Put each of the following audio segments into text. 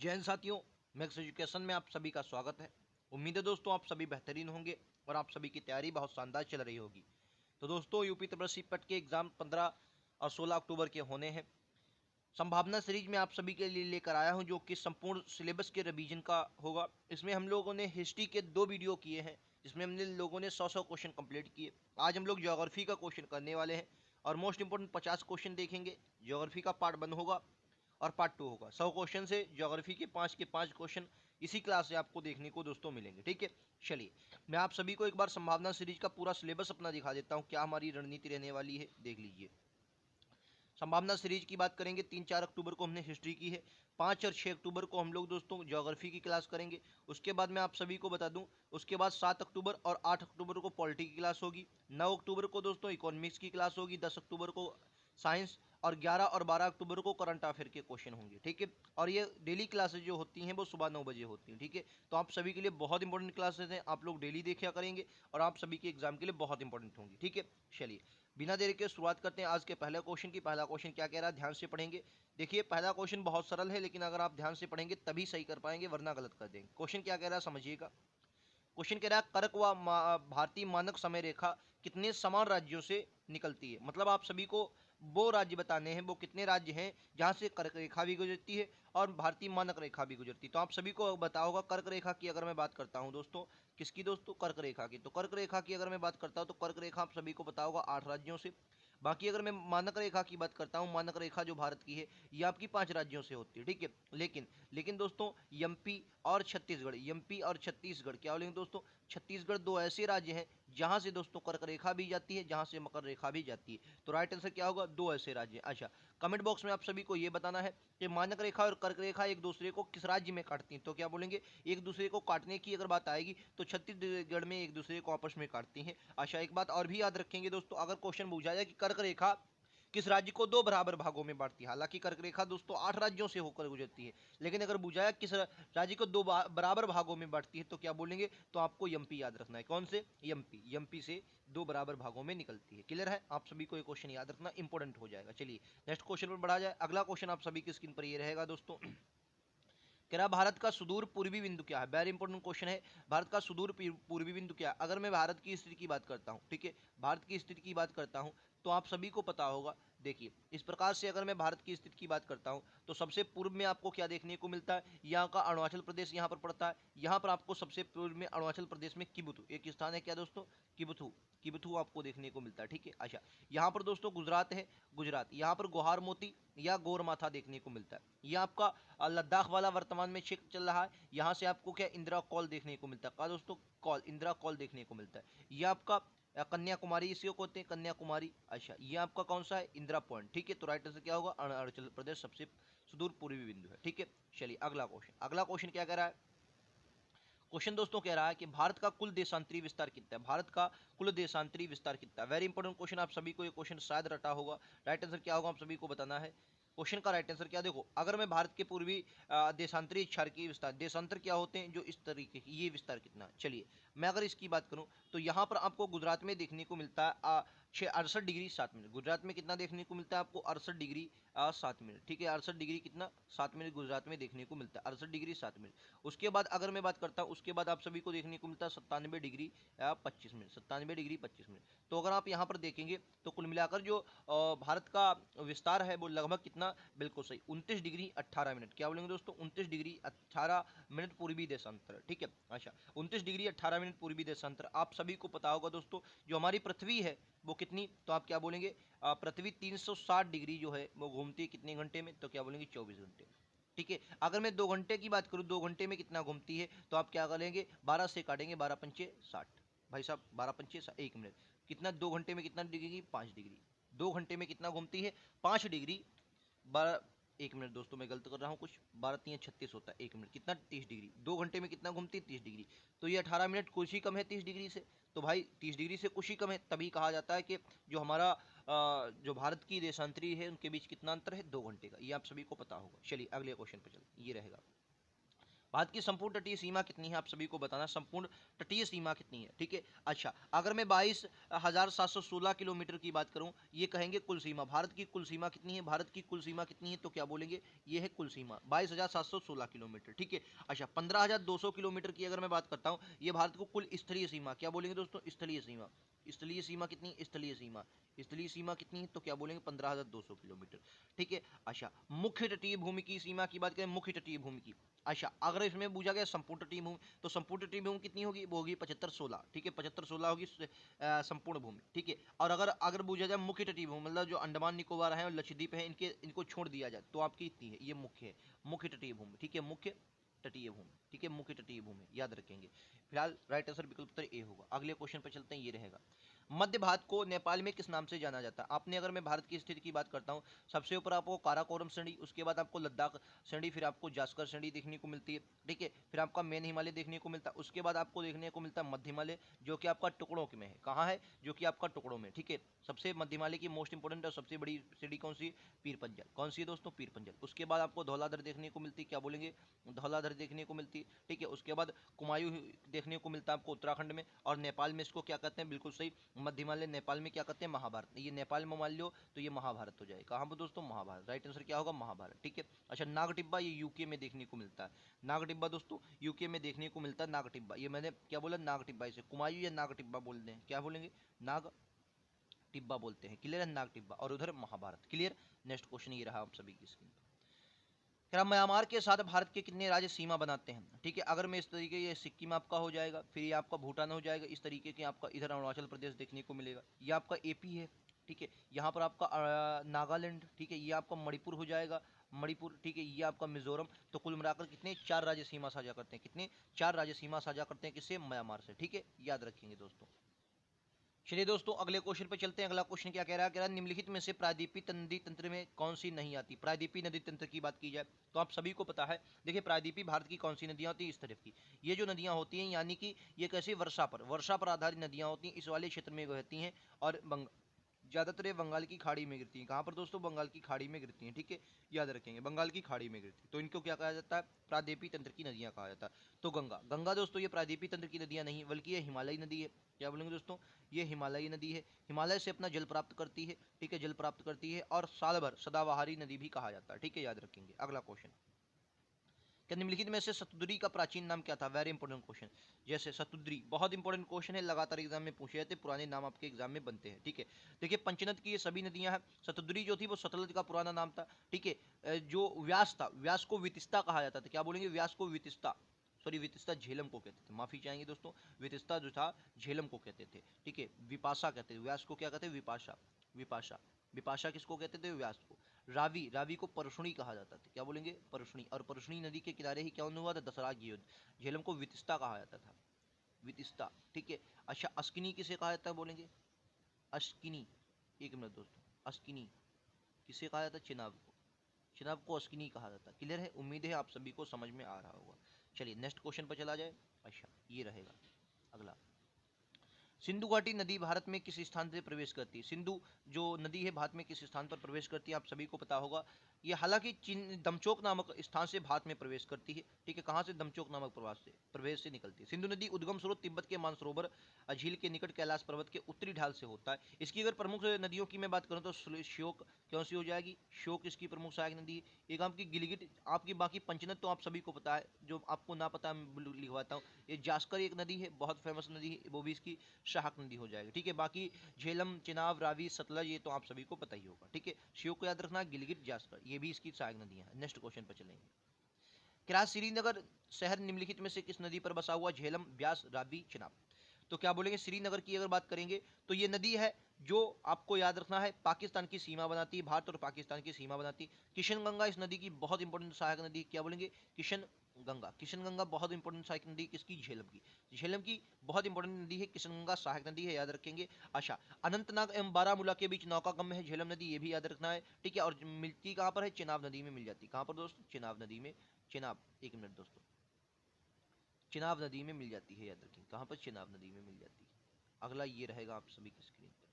जय हिंद साथियों, max education में आप सभी का स्वागत है। उम्मीद है दोस्तों आप सभी बेहतरीन होंगे और आप सभी की तैयारी बहुत शानदार चल रही होगी। तो दोस्तों यूपी त्रिपल पेट के एग्जाम 15 और 16 अक्टूबर के होने हैं। संभावना सीरीज में आप सभी के लिए लेकर आया हूं जो कि संपूर्ण सिलेबस के रिवीजन का होगा। इसमें हम लोगों ने हिस्ट्री के 2 वीडियो किए हैं जिसमें हमने लोगों ने 100 क्वेश्चन कंप्लीट किए। आज हम लोग ज्योग्राफी का क्वेश्चन करने वाले हैं और मोस्ट इंपोर्टेंट 50 क्वेश्चन देखेंगे। ज्योग्राफी का पार्ट 1 होगा और पार्ट 2 होगा। 100 क्वेश्चन से ज्योग्राफी के 5 क्वेश्चन इसी क्लास से आपको देखने को दोस्तों मिलेंगे। ठीक है, चलिए मैं आप सभी को एक बार संभावना सीरीज का पूरा सिलेबस अपना दिखा देता हूँ, क्या हमारी रणनीति रहने वाली है देख लीजिए। संभावना सीरीज की बात करेंगे, 3-4 अक्टूबर को हमने हिस्ट्री की है, 5 और 6 अक्टूबर को हम लोग दोस्तों ज्योग्राफी की क्लास करेंगे। उसके बाद मैं आप सभी को बता दूं, उसके बाद 7 अक्टूबर और 8 अक्टूबर को पॉलिटी की क्लास होगी, 9 अक्टूबर को दोस्तों इकोनॉमिक्स की क्लास होगी, 10 अक्टूबर को साइंस और 11 और 12 अक्टूबर को करंट अफेयर के क्वेश्चन होंगे। ठीक है, और ये डेली क्लासेज जो होती हैं वो सुबह 9 बजे होती हैं। ठीक है, तो आप सभी के लिए बहुत इंपॉर्टेंट क्लासेज हैं, आप लोग डेली देखा करेंगे और आप सभी के एग्जाम के लिए बहुत इंपॉर्टेंट होंगी। ठीक है, चलिए बिना देरी के शुरुआत करते हैं आज के पहले क्वेश्चन की। पहला क्वेश्चन क्या कह रहा है, ध्यान से पढ़ेंगे। देखिए पहला क्वेश्चन बहुत सरल है, लेकिन अगर आप ध्यान से पढ़ेंगे तभी सही कर पाएंगे, वरना गलत कर देंगे। क्वेश्चन क्या कह रहा है समझिएगा। क्वेश्चन कह रहा है कर्क व भारतीय मानक समय रेखा कितने समान राज्यों से निकलती है। मतलब आप सभी को वो राज्य बताने हैं, वो कितने राज्य हैं जहां से कर्क रेखा भी गुजरती है और भारतीय मानक रेखा भी गुजरती है। तो आप सभी को बता होगा कर्क रेखा की अगर मैं बात करता हूं दोस्तों, किसकी दोस्तों, कर्क रेखा की। तो कर्क रेखा की अगर मैं बात करता हूं तो कर्क रेखा आप सभी को पता होगा 8 राज्यों से। बाकी अगर मैं मानक रेखा की बात करता हूं, मानक रेखा जो भारत की है ये आपकी 5 राज्यों से होती है। ठीक है, लेकिन लेकिन दोस्तों एमपी और छत्तीसगढ़, एमपी और छत्तीसगढ़ क्या बोलेंगे दोस्तों, छत्तीसगढ़ 2 ऐसे राज्य हैं जहां से दोस्तों कर्क रेखा भी जाती है, जहां से मकर रेखा भी जाती है। तो राइट आंसर क्या होगा, 2 ऐसे राज्य। अच्छा, कमेंट बॉक्स में आप सभी को यह बताना है कि मानक रेखा और कर्क रेखा एक दूसरे को किस राज्य में काटती हैं। तो क्या बोलेंगे, एक दूसरे को काटने की अगर बात आएगी तो छत्तीसगढ़ में एक दूसरे को आपस में काटती हैं। अच्छा, एक बात और भी याद रखेंगे दोस्तों, अगर क्वेश्चन पूछा जाए कि कर्क रेखा किस राज्य को 2 बराबर भागों में बांटती है। हालांकि कर्क रेखा दोस्तों 8 राज्यों से होकर गुजरती है, लेकिन अगर बुझाया किस राज्य को 2 बराबर भागों में बांटती है तो क्या बोलेंगे, तो आपको एमपी याद रखना है। कौन से, एमपी, एमपी से 2 बराबर भागों में निकलती है। क्लियर है, आप सभी को ये क्वेश्चन याद रखना इंपॉर्टेंट हो जाएगा। चलिए नेक्स्ट क्वेश्चन पर बढ़ा जाए। अगला क्वेश्चन आप सभी की स्क्रीन पर ये रहेगा दोस्तों, कह रहा भारत का सुदूर पूर्वी बिंदु क्या है। वेरी इंपॉर्टेंट क्वेश्चन है, भारत का सुदूर पूर्वी बिंदु क्या है। अगर मैं भारत की स्थिति की बात करता हूं, ठीक है, भारत की स्थिति की बात करता हूं तो आप सभी को पता होगा। देखिए इस प्रकार से अगर मैं भारत की स्थिति की बात करता हूं तो सबसे पूर्व में आपको क्या देखने को मिलता है, यहाँ का अरुणाचल प्रदेश यहाँ पर पड़ता है। यहाँ पर आपको सबसे पूर्व में अरुणाचल प्रदेश में किबुथु एक स्थान है, क्या दोस्तों, किबुथु, किबुथु आपको देखने को मिलता है। ठीक है, अच्छा यहाँ पर दोस्तों गुजरात है, गुजरात, यहाँ पर गोहार मोती या गोरमाथा देखने को मिलता है। यह आपका लद्दाख वाला वर्तमान में क्षेत्र चल रहा है, यहाँ से आपको क्या इंदिरा कॉल देखने को मिलता है। क्या दोस्तों, कॉल, इंदिरा कॉल देखने को मिलता है। यह आपका कन्याकुमारी इसी को कहते हैं, कन्याकुमारी। अच्छा ये आपका कौन सा है, इंदिरा पॉइंट। ठीक है, तो राइट आंसर क्या होगा, अरुणाचल प्रदेश सबसे सुदूर पूर्वी बिंदु है। ठीक है, चलिए अगला क्वेश्चन। अगला क्वेश्चन क्या कह रहा है, क्वेश्चन दोस्तों कह रहा है कि भारत का कुल देशांतरी विस्तार कितना है। भारत का कुल देशांतरी विस्तार कितना है। वेरी इंपॉर्टेंट क्वेश्चन, आप सभी को ये क्वेश्चन शायद रटा होगा। राइट आंसर क्या होगा आप सभी को बताना है। क्वेश्चन का राइट आंसर क्या, देखो अगर मैं भारत के पूर्वी देशांतरी क्षार की विस्तार, देशांतर क्या होते हैं जो इस तरीके की, ये विस्तार कितना। चलिए मैं अगर इसकी बात करूं तो यहाँ पर आपको गुजरात में देखने को मिलता है 68 डिग्री 7 मिनट। गुजरात में कितना देखने को मिलता है आपको, 68 डिग्री 7 मिनट। ठीक है, 68 डिग्री कितना, 7 मिनट गुजरात में देखने को मिलता है, 68 डिग्री 7 मिनट। उसके बाद अगर मैं बात करता हूँ, उसके बाद आप सभी को देखने को मिलता है 97 डिग्री 25 मिनट, 97 डिग्री 25 मिनट। तो अगर आप यहाँ पर देखेंगे तो कुल मिलाकर जो भारत का विस्तार है वो लगभग कितना, बिल्कुल सही 29 डिग्री 18 मिनट। क्या बोलेंगे दोस्तों, 29 डिग्री 18 मिनट पूर्वी देशांतर। ठीक है, अच्छा 29 डिग्री 18 मिनट पूर्वी देशांतर। आप सभी को पता होगा दोस्तों जो हमारी पृथ्वी है वो कितनी, तो आप क्या बोलेंगे, पृथ्वी 360 डिग्री जो है वो घूमती है कितने घंटे में, तो क्या बोलेंगे 24 घंटे। ठीक है, अगर मैं 2 घंटे की बात करूं, 2 घंटे में कितना घूमती है, तो आप क्या करेंगे, 12 से काटेंगे, 12 पंचे 60, भाई साहब 12 पंचे 1 मिनट कितना, 2 घंटे में कितना डिग्री, 5 डिग्री। 2 घंटे में कितना घूमती है, 5 डिग्री। 12, 1 मिनट दोस्तों मैं गलत कर रहा हूँ कुछ, 12×3=36 होता है, 1 मिनट कितना, 30 डिग्री। 2 घंटे में कितना घूमती है, 30 डिग्री। तो ये 18 मिनट कुछ ही कम है 30 डिग्री से। तो भाई 30 डिग्री से कुछ ही कम है, तभी कहा जाता है कि जो हमारा जो भारत की देशांतरी है उनके बीच कितना अंतर है, 2 घंटे का। ये आप सभी को पता होगा। चलिए अगले क्वेश्चन पे चलते, ये रहेगा भारत की संपूर्ण तटीय सीमा कितनी है आप सभी को बताना, संपूर्ण तटीय सीमा कितनी है, ठीक है। अच्छा, अगर मैं 22,716 किलोमीटर की बात करूं, ये कहेंगे कुल सीमा, भारत की कुल सीमा कितनी है, भारत की कुल सीमा कितनी है, तो क्या बोलेंगे, ये है कुल सीमा 22,716 किलोमीटर, ठीक है। अच्छा, 15,200 किलोमीटर की अगर मैं बात करता हूं, ये भारत को कुल स्थलीय सीमा, क्या बोलेंगे दोस्तों, स्थलीय सीमा, स्थलीय सीमा कितनी, स्थलीय सीमा, स्थलीय सीमा कितनी है, तो क्या बोलेंगे 15,200 किलोमीटर, ठीक है। अच्छा, मुख्य तटीय भूमि की सीमा की बात करें, मुख्य तटीय भूमि की, अच्छा अगर इसमें पूछा गया संपूर्ण तटीय भूमि, तो संपूर्ण तटीय भूमि कितनी होगी, वो होगी 7516, ठीक है, 7516 होगी संपूर्ण भूमि, ठीक है। और अगर अगर पूछा जाए मुख्य तटीय भूमि, मतलब जो अंडमान निकोबार है और लक्षद्वीप है, इनको छोड़ दिया जाए तो आपकी इतनी है, ये मुख्य है, मुख्य तटीय भूमि, ठीक है, मुख्य तटीय भूमि, ठीक है, मुख्य तटीय भूमि याद रखेंगे। फिलहाल राइट आंसर विकल्प उत्तर ए होगा। अगले क्वेश्चन पर चलते हैं, ये रहेगा, मध्य भारत को नेपाल में किस नाम से जाना जाता है। आपने अगर मैं भारत की स्थिति की बात करता हूँ, सबसे ऊपर आपको काराकोरम श्रेणी, उसके बाद आपको लद्दाख श्रेणी, फिर आपको जास्कर श्रेणी देखने को मिलती है, ठीक है, फिर आपका मेन हिमालय देखने को मिलता है, उसके बाद आपको देखने को मिलता है मध्य हिमालय, जो कि आपका टुकड़ों में है, कहाँ है, जो कि आपका टुकड़ों में, ठीक है। सबसे मध्य हिमालय की मोस्ट इंपोर्टेंट और सबसे बड़ी श्रेणी कौन सी, पीर पंजल, कौन सी है दोस्तों, पीर पंजल। उसके बाद आपको धौलाधर देखने को मिलती है, क्या बोलेंगे, धौलाधर देखने को मिलती है, ठीक है। उसके बाद कुमायूं देखने को मिलता है आपको उत्तराखंड में, और नेपाल में इसको क्या कहते हैं, बिल्कुल सही, मध्य हिमालय नेपाल में क्या कहते हैं, महाभारत। ये नेपाल में मान लो तो ये महाभारत हो जाए, कहाँ पर दोस्तों, महाभारत, राइट आंसर क्या होगा, महाभारत, ठीक है। अच्छा, नागटिब्बा ये यूके में देखने को मिलता है, नागटिब्बा दोस्तों यूके में देखने को मिलता है, नागटिब्बा, ये मैंने क्या बोला, नागटिब्बा, इसे कुमायूं या नागटिब्बा बोलते हैं, क्या बोलेंगे, नाग टिब्बा बोलते हैं, क्लियर है, नाग टिब्बा, और उधर महाभारत, क्लियर। नेक्स्ट क्वेश्चन ये रहा आप सभी की स्क्रीन पर, क्या म्यांमार के साथ भारत के कितने राज्य सीमा बनाते हैं, ठीक है। अगर मैं इस तरीके, ये सिक्किम आपका हो जाएगा, फिर ये आपका भूटान हो जाएगा, इस तरीके के आपका इधर अरुणाचल प्रदेश देखने को मिलेगा, ये आपका एपी है, ठीक है। यहाँ पर आपका नागालैंड, ठीक है, ये आपका मणिपुर हो जाएगा, मणिपुर, ठीक है, ये आपका मिजोरम। तो कुल मिलाकर कितने, 4 राज्य सीमा साझा करते हैं, कितने, 4 राज्य सीमा साझा करते हैं, किससे, म्यांमार से, ठीक है, याद रखेंगे दोस्तों। चलिए दोस्तों, अगले क्वेश्चन पे चलते हैं। अगला क्वेश्चन क्या कह रहा है, कह रहा है निम्नलिखित में से प्रायद्वीपीय नदी तंत्र में कौन सी नहीं आती। प्रायद्वीपीय नदी तंत्र की बात की जाए तो आप सभी को पता है, देखिए प्रायद्वीपीय भारत की कौन सी नदियां होती हैं, इस तरफ की, ये जो नदियां होती हैं, यानी कि ये कैसे, वर्षा पर आधारित नदियां होती हैं, इस वाले क्षेत्र में रहती हैं, और ज्यादातर ये बंगाल की खाड़ी में गिरती हैं। कहाँ पर दोस्तों, बंगाल की खाड़ी में गिरती हैं, ठीक है, याद रखेंगे, बंगाल की खाड़ी में गिरती है, तो इनको क्या कहा जाता है, प्रायद्वीपीय तंत्र की नदियां कहा जाता है। तो गंगा, गंगा दोस्तों ये प्रायद्वीपीय तंत्र की नदियां नहीं, बल्कि ये हिमालयी नदी है, क्या बोलेंगे दोस्तों, ये हिमालयी नदी है, हिमालय से अपना जल प्राप्त करती है, ठीक है, जल प्राप्त करती है, और साल भर सदाबहारी नदी भी कहा जाता है, ठीक है, याद रखेंगे। अगला क्वेश्चन, क्या निम्नलिखित में से सतुद्री का प्राचीन नाम क्या था, वेरी इंपॉर्टेंट क्वेश्चन। जैसे सतुद्री, बहुत इंपॉर्टेंट क्वेश्चन है, लगातार एग्जाम में पूछे जाते, पुराने नाम आपके एग्जाम में बनते हैं, ठीक है। देखिए पंचनद की ये सभी नदियां हैं, सतुद्री जो थी वो सतलज का पुराना नाम था, ठीक है। जो व्यास था, व्यास को वितिस्ता कहा जाता था, क्या बोलेंगे, व्यास को वितिस्ता, सॉरी वितिस्ता झेलम को कहते थे, माफी चाहेंगे दोस्तों, वितिस्ता जो था झेलम को कहते थे, ठीक है। विपाशा कहते थे, व्यास को क्या कहते हैं, विपाशा, विपाशा, विपाशा किसको कहते थे, व्यास को। रावी, रावी को परशुणी कहा जाता था, क्या बोलेंगे, परशुणी, और परशुणी नदी के किनारे ही क्या हुआ था, दसरा की युद्ध, झेलम को वितिस्ता कहा जाता था, वितिस्ता, ठीक है। अच्छा, अस्किनी किसे कहा जाता है, बोलेंगे, अस्किनी, एक मिनट दोस्तों, अस्किनी किसे कहा जाता है, चिनाब को, चिनाब को अस्किनी कहा जाता है, क्लियर है, उम्मीद है आप सभी को समझ में आ रहा होगा। चलिए नेक्स्ट क्वेश्चन पर चला जाए। अच्छा, ये रहेगा अगला, सिंधु घाटी नदी भारत में किस स्थान से प्रवेश करती है, सिंधु जो नदी है भारत में किस स्थान पर प्रवेश करती है, आप सभी को पता होगा। ये हालांकि दमचोक नामक स्थान से भारत में प्रवेश करती है, ठीक है, कहाँ से, दमचोक नामक प्रवेश से निकलती है। सिंधु नदी उद्गम स्रोत तिब्बत के मानसरोवर झील के निकट कैलाश पर्वत के उत्तरी ढाल से होता है। इसकी अगर प्रमुख नदियों की मैं बात करूँ तो श्योक, कौन सी हो जाएगी, श्योक इसकी प्रमुख सहायक नदी है। एक आपकी गिलगित, आपकी बाकी पंचनद तो आप सभी को पता है, जो आपको ना पता मैं लिखवाता हूँ। ये जास्कर एक नदी है, बहुत फेमस नदी है, वो भी इसकी सहायक नदी हो जाएगी, ठीक है। बाकी झेलम, चिनाब, रावी, सतलज ये तो आप सभी को पता ही होगा, ठीक है। शिव को याद रखना, गिलगित, जास्कर ये भी इसकी सहायक नदियां हैं। नेक्स्ट क्वेश्चन पर चलेंगे, क्या श्रीनगर शहर निम्नलिखित में से किस नदी पर बसा हुआ, झेलम, ब्यास, रावी, चिनाब। तो क्या बोलेंगे, श्रीनगर की अगर बात करेंगे तो ये नदी है जो आपको याद रखना है पाकिस्तान की सीमा बनाती है, भारत और पाकिस्तान की सीमा बनाती है। किशन गंगा इस नदी की बहुत इंपॉर्टेंट सहायक नदी, क्या बोलेंगे, किशन गंगा, किशन गंगा बहुत इंपॉर्टेंट सहायक नदी किसकी, झेलम की, झेलम की बहुत इंपॉर्टेंट नदी है, किशन गंगा सहायक नदी है, याद रखेंगे। अच्छा, अनंतनाग एवं बारामूला के बीच नौकागम्य है झेलम नदी, ये भी याद रखना है, ठीक है। और मिलती कहाँ पर है, चिनाब नदी में मिल जाती है, कहाँ पर दोस्तों, चिनाब नदी में, चिनाब, एक मिनट दोस्तों, चिनाब नदी में मिल जाती है, याद रखें, कहाँ पर, चिनाब नदी में मिल जाती है। अगला ये रहेगा आप सभी की स्क्रीन पर,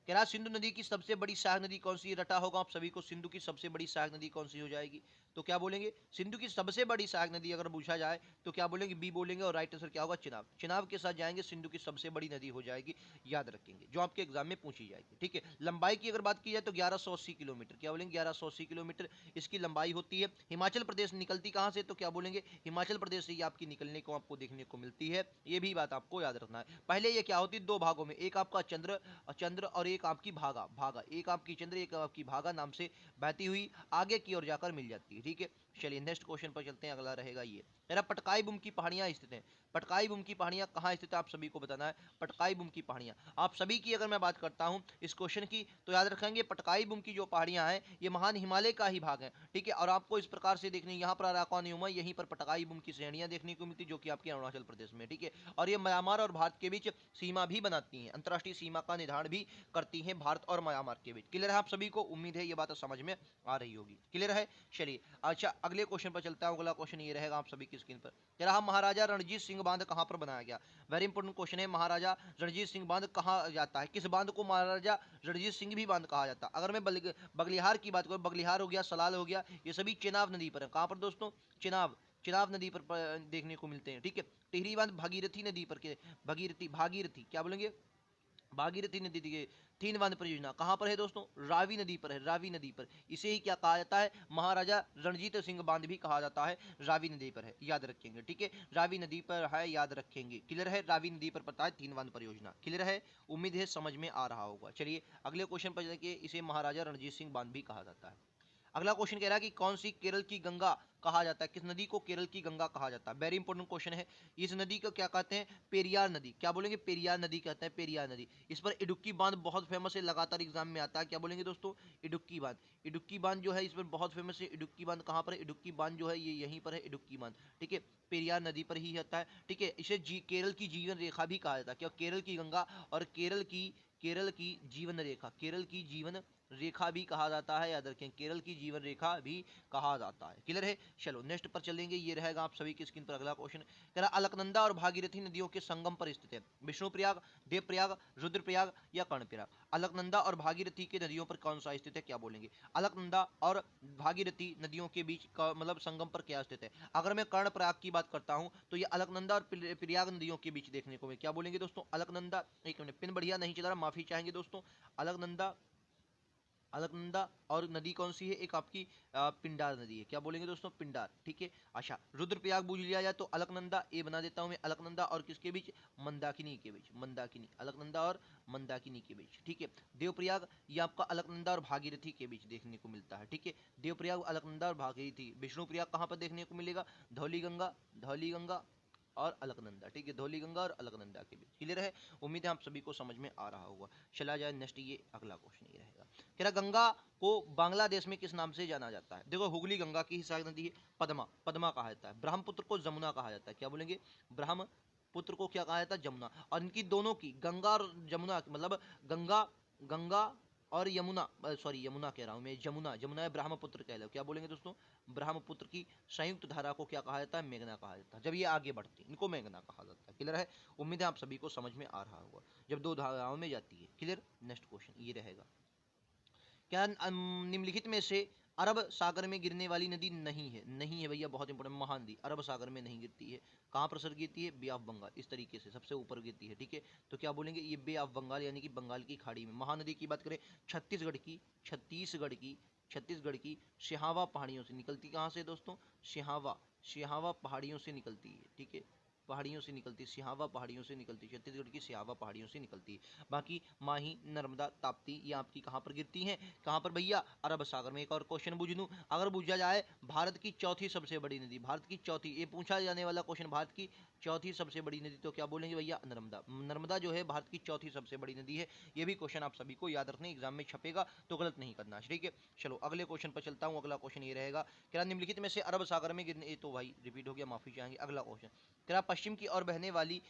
कह रहा सिंधु नदी की सबसे बड़ी सहायक नदी कौन सी, रटा होगा आप सभी को, सिंधु की सबसे बड़ी सहायक नदी कौन सी हो जाएगी, तो क्या बोलेंगे सिंधु की सबसे बड़ी सहायक नदी अगर पूछा जाए तो क्या बोलेंगे, बी बोलेंगे, और राइट आंसर क्या होगा, चिनाब। चिनाब के साथ जाएंगे, सिंधु की सबसे बड़ी नदी हो जाएगी, याद रखेंगे, जो आपके एग्जाम में पूछी जाएगी। ठीक है, लंबाई की अगर बात की जाए तो 1180 किलोमीटर, क्या बोलेंगे 1180 किलोमीटर इसकी लंबाई होती है। हिमाचल प्रदेश निकलती कहाँ से, तो क्या बोलेंगे हिमाचल प्रदेश से ये आपकी निकलने को आपको देखने को मिलती है, ये भी बात आपको याद रखना है। पहले ये क्या होती है, दो भागों में, एक आपका चंद्र चंद्र और एक आपकी भागा, भागा एक आपकी चंद्र एक आपकी भागा नाम से बहती हुई आगे की ओर जाकर मिल जाती है। ठीक है, चलिए नेक्स्ट क्वेश्चन पर चलते हैं, अगला रहेगा ये, मेरा पटकाई बुम की पहाड़ियां स्थित हैं। पटकाई बुम की पहाड़ियां कहाँ स्थित है आप सभी को बताना है। पटकाई बुम की पहाड़ियां आप सभी की अगर मैं बात करता हूं इस क्वेश्चन की तो याद रखेंगे पटकाई बुम की जो पहाड़ियां हैं ये महान हिमालय का ही भाग है। ठीक है, और आपको इस प्रकार से देखने, यहाँ पर अराकानियुमा, यहीं पर पटकाई बुम की श्रेणियां देखने को मिलती जो कि आपके अरुणाचल प्रदेश में। ठीक है, और ये म्यांमार और भारत के बीच सीमा भी बनाती हैं, अंतर्राष्ट्रीय सीमा का निर्धारण भी करती हैं भारत और म्यांमार के बीच। क्लियर है आप सभी को, उम्मीद है ये बात समझ में आ रही होगी। क्लियर है, चलिए अच्छा अगले क्वेश्चन पर चलता है। अगला क्वेश्चन ये रहेगा आप सभी की स्क्रीन पर, कह रहा महाराजा रणजीत सिंह बांध कहां पर बनाया गया। वेरी इंपॉर्टेंट क्वेश्चन है, महाराजा रणजीत सिंह बांध कहा जाता है, किस बांध को महाराजा रणजीत सिंह भी बांध कहा जाता है। अगर मैं बगलिहार की बात करूं, बगलिहार हो गया, सलाल हो गया, ये सभी चेनाब नदी पर है। कहां पर दोस्तों, चिनाब, चिनाब नदी पर देखने को मिलते हैं। ठीक है, टिहरी बांध भागीरथी नदी पर के, भागीरथी, भागीरथी क्या बोलेंगे, भागीरथी नदी के तीन बांध परियोजना कहां पर है दोस्तों, रावी नदी पर है, रावी नदी पर। इसे ही क्या कहा जाता है, महाराजा रणजीत सिंह बांध भी कहा जाता है, रावी नदी पर है, याद रखेंगे। ठीक है, रावी नदी पर है, याद रखेंगे। क्लियर है, रावी नदी पर पता है तीन बांध परियोजना। क्लियर है, उम्मीद है समझ में आ रहा होगा। चलिए अगले क्वेश्चन पर देखिए, इसे महाराजा रणजीत सिंह बांध भी कहा जाता है। अगला क्वेश्चन कह रहा है कि कौन सी केरल की गंगा कहा जाता है, किस नदी को केरल की गंगा कहा जाता है। वेरी इंपॉर्टेंट क्वेश्चन है, इस नदी को क्या कहते हैं, पेरियार नदी। क्या बोलेंगे, पेरियार नदी कहते हैं, पेरियार नदी। इस पर इडुक्की बांध बहुत फेमस है, लगातार एग्जाम में आता है, क्या बोलेंगे दोस्तों, इडुक्की बांध। इडुक्की बांध जो है इस पर बहुत फेमस है, इडुक्की बांध कहाँ पर है, इडुक्की बांध जो है ये यहीं पर है, इडुक्की बांध। ठीक है, पेरियार नदी पर ही होता है। ठीक है, इसे केरल की जीवन रेखा भी कहा जाता है, क्या, केरल की गंगा और केरल की जीवन रेखा, केरल की जीवन रेखा भी कहा जाता है, याद रखें, केरल की जीवन रेखा भी कहा जाता है। क्लियर है, चलो नेक्स्ट पर चलेंगे, ये रहेगा आप सभी की स्क्रीन पर अगला क्वेश्चन, कह रहा अलकनंदा और भागीरथी नदियों के संगम पर स्थित है, विष्णुप्रयाग, देवप्रयाग, रुद्रप्रयाग या कर्णप्रयाग। अलकनंदा और भागीरथी के नदियों पर कौन सा स्थित है, क्या बोलेंगे, अलकनंदा और भागीरथी नदियों के बीच का मतलब संगम पर क्या स्थित है। अगर मैं कर्णप्रयाग की बात करता हूं तो ये अलकनंदा और प्रयाग नदियों के बीच देखने को मिले, क्या बोलेंगे दोस्तों, अलकनंदा, एक मिनट पिन बढ़िया नहीं चल रहा, माफी चाहेंगे दोस्तों, अलकनंदा, अलकनंदा और नदी कौन सी है, एक आपकी पिंडार नदी है, क्या बोलेंगे दोस्तों, पिंडार। ठीक है, अच्छा रुद्रप्रयाग पूछ लिया जाए तो अलकनंदा, ए बना देता हूं मैं, अलकनंदा और किसके बीच, मंदाकिनी के बीच, मंदाकिनी, अलकनंदा और मंदाकिनी के बीच। ठीक है, देवप्रयाग ये आपका अलकनंदा और भागीरथी के बीच देखने को मिलता है। ठीक है, देवप्रयाग, अलकनंदा और भागीरथी। विष्णुप्रयाग कहाँ पर देखने को मिलेगा, धौली गंगा, धौली गंगा और अलकनंदा। ठीक है, धौली गंगा और अलकनंदा के बीच। क्लियर है, उम्मीद है आप सभी को समझ में आ रहा होगा। चला जाए नेक्स्ट, ये अगला क्वेश्चन ये रहेगा, कह रहा गंगा को बांग्लादेश में किस नाम से जाना जाता है। देखो हुगली गंगा की ही सहायक नदी है, पद्मा, पद्मा कहा जाता है। ब्रह्मपुत्र को जमुना कहा जाता है, क्या बोलेंगे, ब्रह्मपुत्र को क्या कहा जाता है, जमुना। और इनकी दोनों की, गंगा और जमुना मतलब गंगा, गंगा और यमुना, सॉरी यमुना कह रहा हूं मैं, जमुना, जमुना है, ब्रह्मपुत्र कह लो, क्या बोलेंगे दोस्तों, ब्रह्मपुत्र की संयुक्त धारा को क्या कहा जाता है, मेघना कहा जाता है। जब ये आगे बढ़ती है इनको मेघना कहा जाता है। क्लियर है, उम्मीद है आप सभी को समझ में आ रहा होगा, जब दो धाराओं में जाती है। क्लियर, नेक्स्ट क्वेश्चन ये रहेगा, क्या निम्नलिखित में से अरब सागर में गिरने वाली नदी नहीं है, नहीं है भैया, बहुत इंपॉर्टेंट, महानदी अरब सागर में नहीं गिरती है। कहाँ पर सर गिरती है, बे ऑफ बंगाल, इस तरीके से सबसे ऊपर गिरती है। ठीक है, तो क्या बोलेंगे, ये बे ऑफ बंगाल यानी कि बंगाल की खाड़ी में। महानदी की बात करें, छत्तीसगढ़ की, छत्तीसगढ़ की, छत्तीसगढ़ की सिहावा पहाड़ियों से निकलती, कहाँ से दोस्तों, सिहावा, सिहावा पहाड़ियों से निकलती है। ठीक है, पहाड़ियों से निकलती, सिहावा पहाड़ियों से निकलती, छत्तीसगढ़ की सिहावा पहाड़ियों से निकलती है। बाकी माही, नर्मदा, ताप्ती ये आपकी कहाँ पर गिरती हैं, कहाँ पर भैया, अरब सागर में। एक और क्वेश्चन पूछ दूं, अगर पूछा जाए भारत की चौथी सबसे बड़ी नदी, भारत की चौथी, ये पूछा जाने वाला क्वेश्चन, भारत की चौथी सबसे बड़ी नदी, तो क्या बोलेंगे भैया, नर्मदा। नर्मदा जो है भारत की चौथी सबसे बड़ी नदी है। ये भी क्वेश्चन आप सभी को याद रखने, एग्जाम में छपेगा तो गलत नहीं करना। ठीक है, चलो अगले क्वेश्चन पर चलता हूँ। अगला क्वेश्चन ये रहेगा, क्या निम्नलिखित में से अरब सागर में गिरने, ये तो भाई रिपीट हो गया, माफी चाहेंगे। अगला क्वेश्चन, क्या पश्चिम की ओर बहने वाली,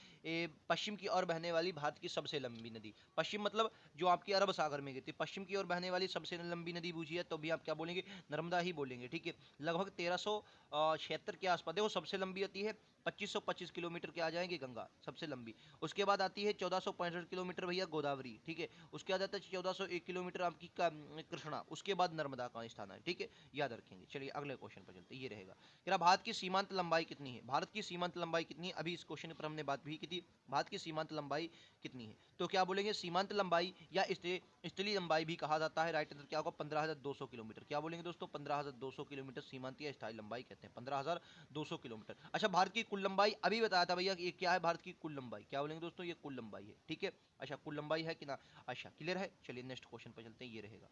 पश्चिम की ओर बहने वाली भारत की सबसे लंबी नदी, पश्चिम मतलब जो आपकी अरब सागर में गिरती है, पश्चिम की ओर बहने वाली सबसे लंबी नदी पूछी है तो भी आप क्या बोलेंगे, नर्मदा ही बोलेंगे। ठीक है, लगभग 1376 के आसपास, देखो सबसे लंबी होती है 2525 किलोमीटर के आ जाएंगे गंगा सबसे लंबी। उसके बाद आती है 1465 किलोमीटर भैया गोदावरी, ठीक है। उसके बाद आता है 1401 किलोमीटर आपकी कृष्णा। उसके बाद नर्मदा का स्थान है, ठीक है, याद रखेंगे। चलिए अगले क्वेश्चन पर चलते, ये रहेगा। कह रहा भारत की सीमांत लंबाई कितनी है? भारत की सीमांत लंबाई कितनी है? अभी इस क्वेश्चन पर हमने बात भी की थी, भारत की सीमांत लंबाई कितनी है? तो क्या बोलेंगे, सीमांत लंबाई या स्थलीय लंबाई भी कहा जाता है। राइट आंसर क्या होगा, 15,200 किलोमीटर। क्या बोलेंगे दोस्तों, 15,200 किलोमीटर सीमांत या स्थायी लंबाई कहते हैं, 15,200 किलोमीटर। अच्छा, भारत की कुल लंबाई अभी बताया था भैया कि ये क्या है, भारत की कुल लंबाई। क्या बोलेंगे दोस्तों, ये कुल लंबाई है, ठीक है। अच्छा, कुल लंबाई है कि ना, अच्छा क्लियर है। चलिए नेक्स्ट क्वेश्चन पर चलते हैं, ये रहेगा।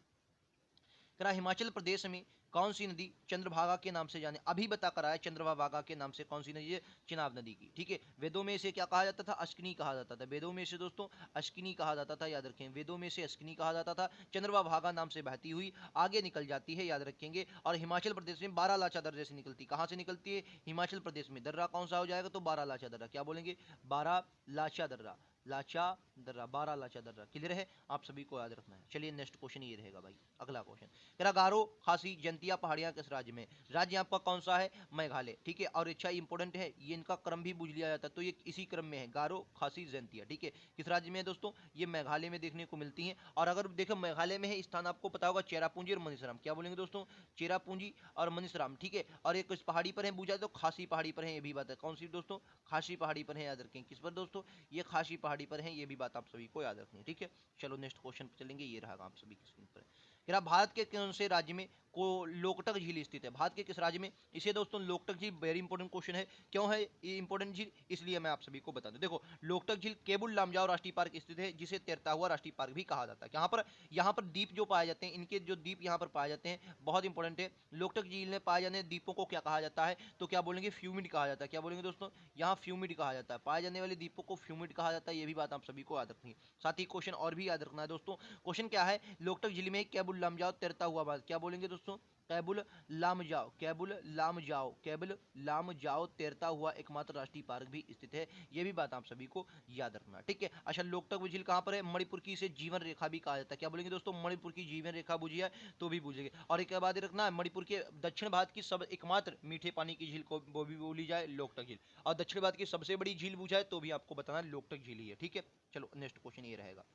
करा हिमाचल प्रदेश में कौन सी नदी चंद्रभागा के नाम से जाने, अभी बता कर आया, चंद्रभागा के नाम से कौन सी नदी है, चिनाब नदी की, ठीक है। वेदों में इसे क्या कहा जाता था, अश्किनी कहा जाता था। वेदों में इसे दोस्तों अश्किनी कहा जाता था, याद रखें, वेदों में इसे अश्किनी कहा जाता था। चंद्रभागा नाम से बहती हुई आगे निकल जाती है, याद रखेंगे। और हिमाचल प्रदेश में बारालाचा दर्रे से निकलती, कहाँ से निकलती है, हिमाचल प्रदेश में। दर्रा कौन सा हो जाएगा, तो बारालाचा दर्रा। क्या बोलेंगे, बारालाचा दर्रा, लाचा दर्रा, बारह लाचा दर्रा। क्लियर है, आप सभी को याद रखना है। चलिए नेक्स्ट क्वेश्चन ये रहेगा भाई, अगला क्वेश्चन। तेरा गारो खासी जंतिया पहाड़ियां किस राज्य में? राज्य आपका कौन सा है, मेघालय, ठीक है। और अच्छा इंपॉर्टेंट है, ये इनका क्रम भी पूछ लिया जाता है, तो ये इसी क्रम में है, गारो खासी जंतिया, ठीक है। किस राज्य में है दोस्तों, ये मेघालय में देखने को मिलती है। और अगर देखो मेघालय में है स्थान, आपको पता होगा चेरापूंजी और मनीषराम। क्या बोलेंगे दोस्तों, चेरापूंजी और मनीषराम, ठीक है। और एक इस पहाड़ी पर है, पूछा तो खासी पहाड़ी पर है, ये भी बात है। कौन सी दोस्तों, खासी पहाड़ी पर है, याद रखें। किस पर दोस्तों, ये खासी पहाड़ी पर है, ये भी बात आप सभी को याद रखनी है, ठीक है। चलो नेक्स्ट क्वेश्चन पर चलेंगे, ये रहा आप सभी की स्क्रीन पर। भारत के कौन से राज्य में को लोकटक झील स्थित है? भारत के किस राज्य में? इसे दोस्तों लोकटक झील, वेरी इंपॉर्टेंट क्वेश्चन है। क्यों है ये इंपॉर्टेंट झील, इसलिए मैं आप सभी को बता दूं। देखो, लोकटक झील केबुल लामजाओ राष्ट्रीय पार्क स्थित है, जिसे तैरता हुआ राष्ट्रीय पार्क भी कहा जाता है। यहाँ पर द्वीप जो पाए जाते हैं, इनके जो द्वीप यहाँ पर पाए जाते हैं, बहुत इंपॉर्टेंट है। लोकटक झील में पाए जाने द्वीपों को क्या कहा जाता है, तो क्या बोलेंगे, फ्यूमिड कहा जाता है। क्या बोलेंगे दोस्तों, यहाँ फ्यूमिड कहा जाता है, पाए जाने वाले द्वीपों को फ्यूमिड कहा जाता है, ये भी बात आप सभी को याद रखनी है। साथ ही क्वेश्चन और भी याद रखना है दोस्तों। क्वेश्चन क्या है, लोकटक झील में केबुल लामजाओ तैरता हुआ बाघ। क्या बोलेंगे दोस्तों, कैबुल लामजाओ, कैबुल लामजाओ, कैबुल लामजाओ तैरता हुआ एकमात्र राष्ट्रीय पार्क भी स्थित है, ये भी बात आप सभी को याद रखना, ठीक है। अच्छा, लोकटक झील कहाँ पर है, मणिपुर की इसे जीवन रेखा भी कहा जाता है। क्या बोलेंगे दोस्तों, मणिपुर की जीवन रेखा बुझी है, तो भी बुझेगी। और एक बात रखना है, मणिपुर के दक्षिण भारत की सब एकमात्र मीठे पानी की झील को वो भी बोली जाए लोकटक झील, और दक्षिण भारत की सबसे बड़ी झील बुझाए तो भी आपको बताना लोकटक झील ही है, ठीक है। चलो नेक्स्ट क्वेश्चन ये रहेगा।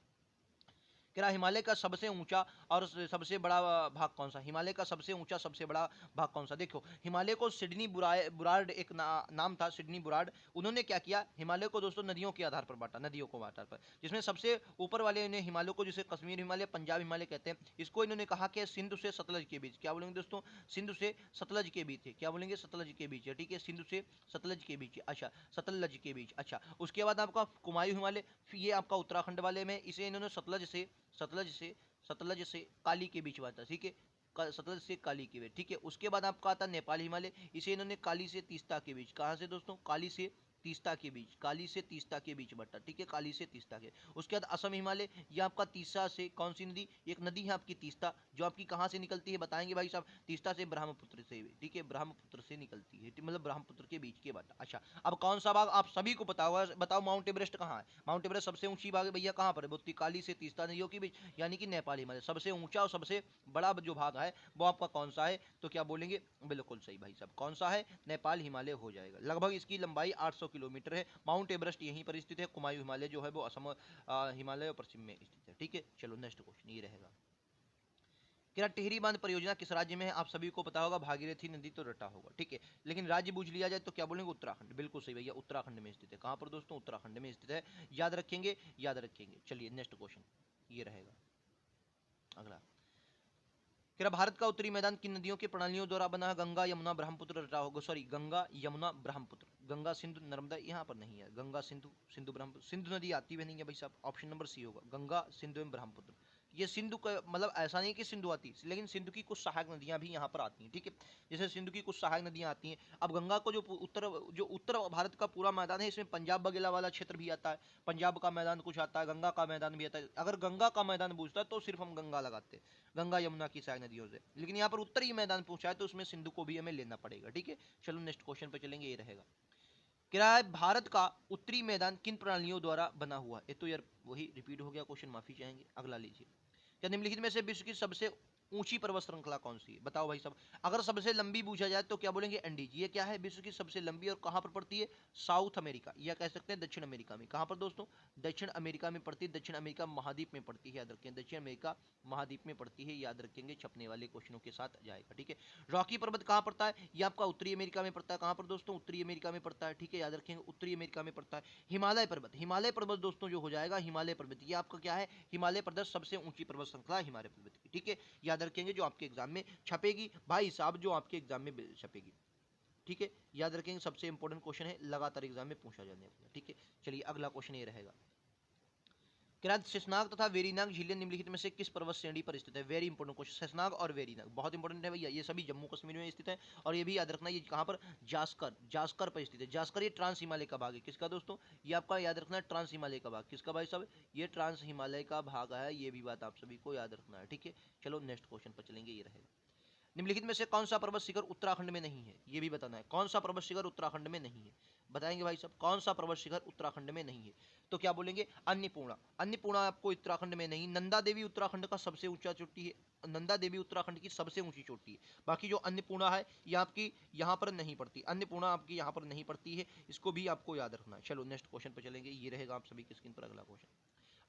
क्या हिमालय का सबसे ऊंचा और सबसे बड़ा भाग कौन सा? हिमालय का सबसे ऊंचा सबसे बड़ा भाग कौन सा? देखो, हिमालय को सिडनी बुरार्ड एक नाम था, सिडनी बुरार्ड। उन्होंने क्या किया, हिमालय को दोस्तों नदियों के आधार पर बांटा, नदियों को आधार पर, जिसमें सबसे ऊपर वाले ने हिमालय को, जिसे कश्मीर हिमालय, पंजाब हिमालय कहते हैं, इसको इन्होंने कहा कि सिंधु से सतलज के बीच। क्या बोलेंगे दोस्तों, सिंधु से सतलज के बीच है। क्या बोलेंगे, सतलज के बीच है, ठीक है, सिंधु से सतलज के बीच। अच्छा, सतलज के बीच। अच्छा, उसके बाद आपका कुमायूं हिमालय, ये आपका उत्तराखंड वाले में, इसे इन्होंने सतलज से सतलज से काली के बीच बांटा, ठीक है, सतलज से काली के बीच, ठीक है। उसके बाद आपका आता नेपाल हिमालय, इसे इन्होंने काली से तीस्ता के बीच, कहाँ से दोस्तों, काली से तीस्ता के बीच, काली से तीस्ता के बीच बटा, ठीक है, काली से तीस्ता के। उसके बाद असम हिमालय, ये आपका तीस्ता से कौन सी नदी, एक नदी है आपकी तीस्ता, जो आपकी कहाँ से निकलती है, बताएंगे भाई साहब, तीस्ता से ब्रह्मपुत्र से, ठीक है, ब्रह्मपुत्र से निकलती है, मतलब ब्रह्मपुत्र के बीच के बटा। अच्छा, अब कौन सा भाग आप सभी को पता होगा, बताओ माउंट एवरेस्ट कहाँ है? माउंट एवरेस्ट सबसे ऊंची भाग है भैया, कहाँ पर है, काली से तीस्ता नदियों के बीच, यानी कि नेपाल हिमालय। सबसे ऊंचा और सबसे बड़ा जो भाग है वो आपका कौन सा है, तो क्या बोलेंगे, बिल्कुल सही भाई साहब, कौन सा है, नेपाल हिमालय हो जाएगा। लगभग इसकी लंबाई 800 किलोमीटर है। माउंट एवरेस्ट यहीं पर स्थित है, कुमायूं हिमालय जो है वो असम हिमालय और पश्चिम में स्थित है, ठीक है। चलो नेक्स्ट क्वेश्चन ये रहेगा। क्या टिहरी बांध परियोजना किस राज्य में है? आप सभी को पता होगा, भागीरथी नदी तो रटा होगा, ठीक है। लेकिन राज्य पूछ लिया जाए तो क्या बोलेंगे, उत्तराखंड, बिल्कुल सही भैया, उत्तराखंड में स्थित है। कहां पर दोस्तों, उत्तराखंड में स्थित है, याद रखेंगे, याद रखेंगे। चलिए नेक्स्ट क्वेश्चन ये रहेगा, अगला। क्या भारत का उत्तरी मैदान किन नदियों की प्रणालियों द्वारा बना है? गंगा यमुना ब्रह्मपुत्र रटा होगा, सॉरी, गंगा यमुना ब्रह्मपुत्र, गंगा सिंधु नर्मदा यहाँ पर नहीं है, गंगा सिंधु, सिंधु ब्रह्मपुत्र, सिंधु नदी आती भी नहीं है भाई साहब, ऑप्शन नंबर सी होगा, गंगा सिंधु एवं ब्रह्मपुत्र। ये सिंधु का मतलब ऐसा नहीं कि सिंधु आती, लेकिन सिंधु की कुछ सहायक नदियां भी यहाँ पर आती हैं, ठीक है। जैसे सिंधु की कुछ सहायक नदियां आती हैं। अब गंगा को जो उत्तर भारत का पूरा मैदान है, इसमें पंजाब वगैरह वाला क्षेत्र भी आता है, पंजाब का मैदान कुछ आता है, गंगा का मैदान भी आता है। अगर गंगा का मैदान पूछता है तो सिर्फ हम गंगा लगाते हैं, गंगा यमुना की सहायक नदियों से। लेकिन यहाँ पर उत्तरी मैदान पूछा है तो उसमें सिंधु को भी हमें लेना पड़ेगा, ठीक है। चलो नेक्स्ट क्वेश्चन पे चलेंगे, ये रहेगा। क्या है भारत का उत्तरी मैदान किन प्रणालियों द्वारा बना हुआ है? तो यार वही रिपीट हो गया क्वेश्चन, माफी चाहेंगे, अगला लीजिए। क्या निम्नलिखित में से विश्व की सबसे ऊंची पर्वत श्रृंखला कौन सी है? बताओ भाई साहब। अगर सबसे लंबी पूछा जाए तो क्या बोलेंगे? एंडीज। ये क्या है? विश्व की सबसे लंबी और कहां पर पड़ती है? साउथ अमेरिका, या कह सकते हैं दक्षिण अमेरिका में। कहां पर दोस्तों? दक्षिण अमेरिका में पड़ती है, दक्षिण अमेरिका महाद्वीप में पड़ती है, याद रखें, दक्षिण अमेरिका महाद्वीप में पड़ती है, याद रखेंगे, छपने वाले क्वेश्चनों के साथ जाएगा, ठीक है। रॉकी पर्वत कहां पड़ता है? ये आपका उत्तरी अमेरिका में पड़ता है। कहां पर दोस्तों? उत्तरी अमेरिका में पड़ता है, ठीक है, याद रखेंगे, उत्तरी अमेरिका में पड़ता है। हिमालय पर्वत, हिमालय पर्वत दोस्तों जो हो जाएगा हिमालय पर्वत, ये आपका क्या है? हिमालय पर्वत, सबसे ऊंची पर्वत श्रृंखला हिमालय पर्वत की, ठीक है, याद रखेंगे, जो आपके एग्जाम में छपेगी भाई साहब, जो आपके एग्जाम में छपेगी, ठीक है, याद रखेंगे। सबसे इंपॉर्टेंट क्वेश्चन है, लगातार एग्जाम में पूछा जाने वाला, ठीक है। चलिए अगला क्वेश्चन ये रहेगा, शेषनाग तथा वेरीनाग झीलें निम्नलिखित में से किस पर्वत श्रेणी पर स्थित है? Very important question. शेषनाग और वेरीनाग बहुत इंपॉर्टेंट है भैया, ये सभी जम्मू कश्मीर में स्थित है। और ये भी याद रखना, ये कहां पर? जास्कर, जास्कर पर स्थित है। जास्कर ये ट्रांस हिमालय का भाग है। किसका दोस्तों? ये आपका याद रखना है, ट्रांस हिमालय का भाग। किसका भाई साहब? ये ट्रांस हिमालय का भाग है, ये भी बात आप सभी को याद रखना है, ठीक है। चलो नेक्स्ट क्वेश्चन पर चलेंगे, ये रहेगा, निम्नलिखित में से कौन सा पर्वत शिखर उत्तराखंड में नहीं है? ये भी बताना है, कौन सा पर्वत शिखर उत्तराखंड में नहीं है? बताएंगे भाई साहब, कौन सा पर्वत शिखर उत्तराखंड में नहीं है? तो क्या बोलेंगे? अन्नपूर्णा। अन्नपूर्णा आपको उत्तराखंड में नहीं। नंदा देवी उत्तराखंड का सबसे ऊंचा चोटी है, नंदा देवी उत्तराखंड की सबसे ऊंची चोटी है। बाकी जो अन्नपूर्णा है ये आपकी यहाँ पर नहीं पड़ती, अन्नपूर्णा आपकी यहाँ पर नहीं पड़ती है, इसको भी आपको याद रखना है। चलो नेक्स्ट क्वेश्चन पर चलेंगे, ये रहेगा आप सभी की स्क्रीन पर अगला क्वेश्चन।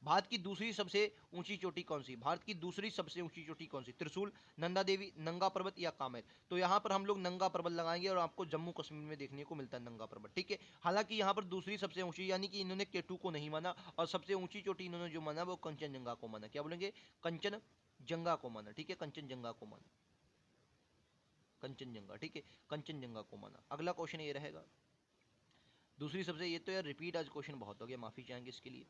भारत की दूसरी सबसे ऊंची चोटी कौन सी? भारत की दूसरी सबसे ऊंची चोटी कौन सी? त्रिशूल, नंदा देवी, नंगा पर्वत या कामेर? तो यहाँ पर हम लोग नंगा पर्वत लगाएंगे और आपको जम्मू कश्मीर में देखने को मिलता है नंगा पर्वत, ठीक है। हालांकि यहाँ पर दूसरी सबसे ऊंची, यानी कि इन्होंने केटू को नहीं माना, और सबसे ऊंची चोटी इन्होंने जो माना वो कंचनजंगा को माना। क्या बोलेंगे? कंचनजंगा को माना, ठीक है, कंचनजंगा को माना, कंचनजंगा, ठीक है, कंचनजंगा को माना। अगला क्वेश्चन ये रहेगा, दूसरी सबसे, ये तो यार रिपीट आज क्वेश्चन बहुत हो गया, माफी चाहेंगे इसके लिए।